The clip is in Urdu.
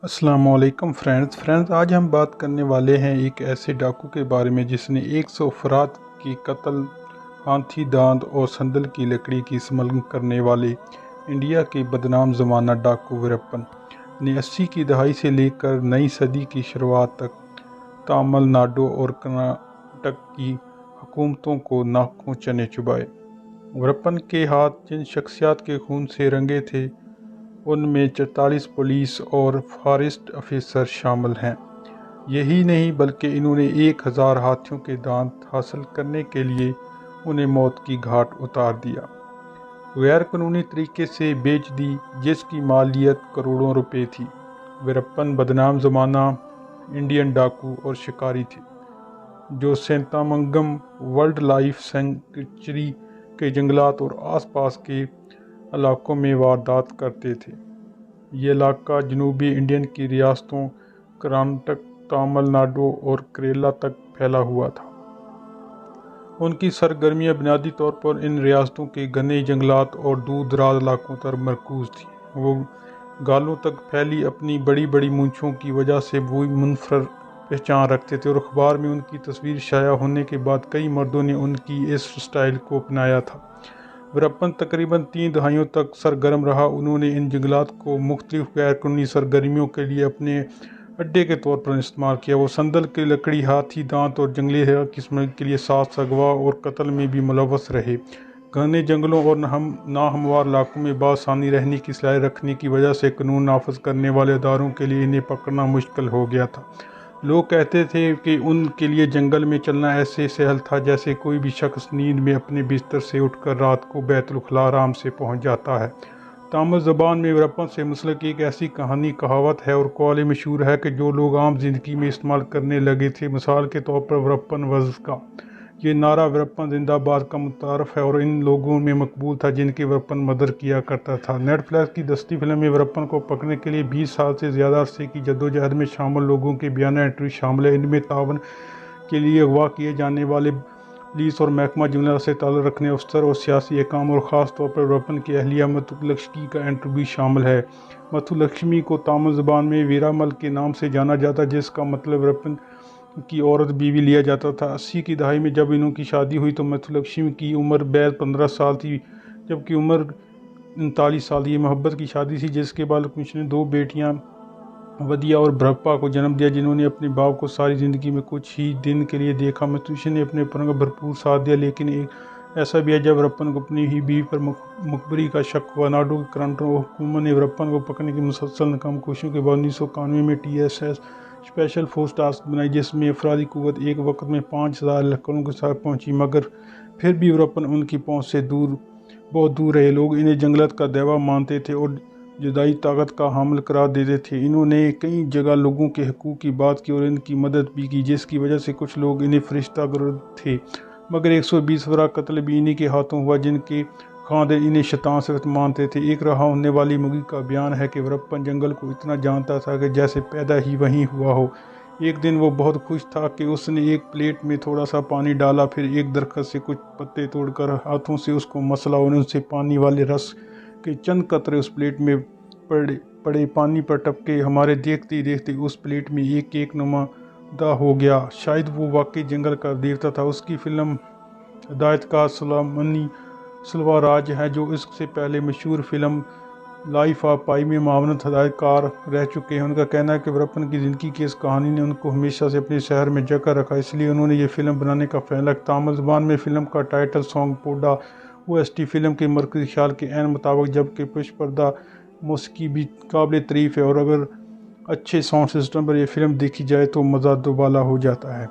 السلام علیکم فرینڈز آج ہم بات کرنے والے ہیں ایک ایسے ڈاکو کے بارے میں جس نے 100 افراد کی قتل، ہاتھی دانت اور سندل کی لکڑی کی اسمگلنگ کرنے والے انڈیا کے بدنام زمانہ ڈاکو ویرپن نے 80 کی دہائی سے لے کر نئی صدی کی شروعات تک تامل ناڈو اور کرناٹک کی حکومتوں کو ناکوں چنے چبائے۔ ویرپن کے ہاتھ جن شخصیات کے خون سے رنگے تھے ان میں 44 پولیس اور فارسٹ افیسر شامل ہیں۔ یہی نہیں بلکہ انہوں نے 1000 ہاتھیوں کے دانت حاصل کرنے کے لیے انہیں موت کی گھاٹ اتار دیا، غیر قانونی طریقے سے بیچ دی، جس کی مالیت کروڑوں روپے تھی۔ ویرپن بدنام زمانہ انڈین ڈاکو اور شکاری تھے جو سینتامنگم وائلڈ لائف سینکچری کے جنگلات اور آس پاس کے علاقوں میں واردات کرتے تھے۔ یہ علاقہ جنوبی انڈین کی ریاستوں کرناٹک، تامل ناڈو اور کیرالہ تک پھیلا ہوا تھا۔ ان کی سرگرمیاں بنیادی طور پر ان ریاستوں کے گھنے جنگلات اور دور دراز علاقوں پر مرکوز تھیں۔ وہ گالوں تک پھیلی اپنی بڑی بڑی مونچھوں کی وجہ سے وہ منفرد پہچان رکھتے تھے اور اخبار میں ان کی تصویر شائع ہونے کے بعد کئی مردوں نے ان کی اس سٹائل کو اپنایا تھا۔ ویرپن تقریباً 3 دہائیوں تک سرگرم رہا۔ انہوں نے ان جنگلات کو مختلف غیر قانونی سرگرمیوں کے لیے اپنے اڈے کے طور پر استعمال کیا۔ وہ سندل کی لکڑی، ہاتھی دانت اور جنگلی حیات کی اسمگلنگ کے لیے ساتھ اغوا اور قتل میں بھی ملوث رہے۔ گھنے جنگلوں اور ناہموار علاقوں میں بآسانی رہنے کی صلاحیت رکھنے کی وجہ سے قانون نافذ کرنے والے اداروں کے لیے انہیں پکڑنا مشکل ہو گیا تھا۔ لوگ کہتے تھے کہ ان کے لیے جنگل میں چلنا ایسے سہل تھا جیسے کوئی بھی شخص نیند میں اپنے بستر سے اٹھ کر رات کو بیت الخلا آرام سے پہنچ جاتا ہے۔ تامل زبان میں ویرپن سے منسلک ایک ایسی کہاوت ہے اور قول مشہور ہے کہ جو لوگ عام زندگی میں استعمال کرنے لگے تھے۔ مثال کے طور پر ویرپن وز کا یہ نعرہ ویرپن زندہ باد کا متعارف ہے اور ان لوگوں میں مقبول تھا جن کے ویرپن مدر کیا کرتا تھا۔ نیٹ فلکس کی دستی فلم میں ویرپن کو پکڑنے کے لیے 20 سال سے زیادہ عرصے کی جدوجہد میں شامل لوگوں کے بیانیہ انٹرویو شامل ہیں۔ ان میں تعاون کے لیے اغوا کیے جانے والے پولیس اور محکمہ جنگلات سے تعلق رکھنے افسر اور سیاسی حکام اور خاص طور پر ویرپن کی اہلیہ متھولکشمی کا انٹرویو شامل ہے۔ متھولکشمی کو تامل زبان میں ویرامل کے نام سے جانا جاتا جس کا مطلب ویرپن کی عورت بیوی لیا جاتا تھا۔ 80 کی دہائی میں جب انہوں کی شادی ہوئی تو متھولکشمی کی عمر بیض 15 سال تھی جبکہ عمر 39 سال۔ یہ محبت کی شادی تھی جس کے بعد متھولکشمی نے 2 بیٹیاں ودیا اور برپا کو جنم دیا جنہوں نے اپنے باپ کو ساری زندگی میں کچھ ہی دن کے لیے دیکھا۔ متھولکشمی نے اپنے پنوں کا بھرپور ساتھ دیا لیکن ایک ایسا بھی ہے جب ویرپن کو اپنی ہی بیوی پر مخبری کا شک ہوا۔ ناڈو کی کرناٹک حکومت نے ویرپن کو پکڑنے کی مسلسل ناکام کوششوں کے بعد 1991 میں TSS اسپیشل فورس ٹاسک بنائی جس میں افرادی قوت ایک وقت میں 5000 اہلکاروں کے ساتھ پہنچی، مگر پھر بھی ویرپن ان کی پہنچ سے بہت دور رہے۔ لوگ انہیں جنگلات کا دیوا مانتے تھے اور جدائی طاقت کا حامل قرار دیتے تھے۔ انہوں نے کئی جگہ لوگوں کے حقوق کی بات کی اور ان کی مدد بھی کی جس کی وجہ سے کچھ لوگ انہیں فرشتہ گرد تھے، مگر 120 افراد قتل بھی انہی کے ہاتھوں ہوا جن کے خاندان انہیں شیطان صفت مانتے تھے۔ ایک رہا ہونے والی مرغی کا بیان ہے کہ ویرپن جنگل کو اتنا جانتا تھا کہ جیسے پیدا ہی وہیں ہوا ہو۔ ایک دن وہ بہت خوش تھا کہ اس نے ایک پلیٹ میں تھوڑا سا پانی ڈالا، پھر ایک درخت سے کچھ پتے توڑ کر ہاتھوں سے اس کو مسلا اور ان سے پانی والے رس کے چند قطرے اس پلیٹ میں پڑے، پانی پر ٹپکے۔ ہمارے دیکھتے ہی دیکھتے اس پلیٹ میں ایک کیک نمودار ہو گیا۔ شاید وہ واقعی جنگل کا دیوتا تھا۔ اس کی فلم ہدایت کار سلمانی سیلوراج ہے جو اس سے پہلے مشہور فلم لائف آف پائی میں معاونت ہدایت کار رہ چکے ہیں۔ ان کا کہنا ہے کہ ویرپن کی زندگی کی اس کہانی نے ان کو ہمیشہ سے اپنے شہر میں جگہ رکھا، اس لیے انہوں نے یہ فلم بنانے کا فیصلہ کیا۔ تامل زبان میں فلم کا ٹائٹل سانگ پوڈا OST فلم کے مرکزی خیال کے عین مطابق، جبکہ پیش پردہ موسیقی بھی قابل تعریف ہے اور اگر اچھے ساؤنڈ سسٹم پر یہ فلم دیکھی جائے تو مزہ دوبالا ہو جاتا ہے۔